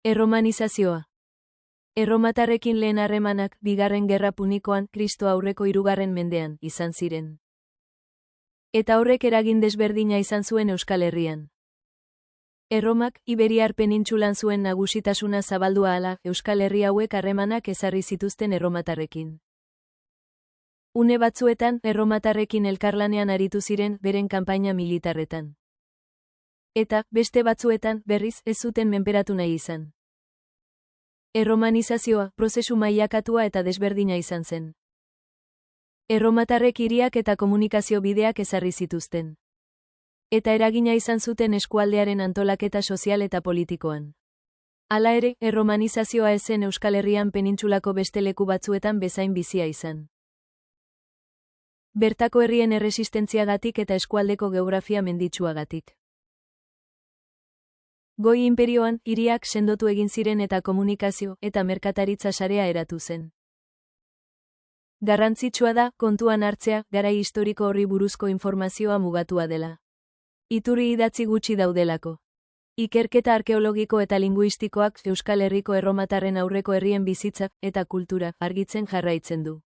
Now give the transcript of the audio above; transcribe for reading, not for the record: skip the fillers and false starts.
Erromanizazioa. Erromatarrekin lehen harremanak Bigarren Gerra Punikoan Kristo aurreko 3. mendean izan ziren. Eta horrek eragin desberdina izan zuen Euskal Herrian. Erromak Iberiar penintsulan zuen nagusitasuna zabaldu ahala, Euskal Herri hauek harremanak ezarri zituzten erromatarrekin. Une batzuetan erromatarrekin elkarlanean aritu ziren beren kanpaina militarretan. Eta, beste batzuetan, berriz, ez zuten menperatu nahi izan. Erromanizazioa, prozesu mailakatua eta desberdina izan zen. Erromatarrek hiriak eta komunikazio bideak ezarri zituzten. Eta eragina izan zuten eskualdearen antolaketa sozial eta politikoan. Hala ere, erromanizazioa ez zen Euskal Herrian penintsulako beste leku batzuetan bezain bizia izan. Bertako herrien erresistentziagatik eta eskualdeko geografia menditsuagatik. Goi inperioan, hiriak sendotu egin ziren eta komunikazio eta merkataritza sarea eratu zen. Garrantzitsua da, kontuan hartzea, garai historiko horri buruzko informazioa mugatua dela. Iturri idatzi gutxi daudelako. Ikerketa arkeologiko eta linguistikoak Euskal Herriko erromatarren aurreko herrien bizitza eta kultura argitzen jarraitzen du.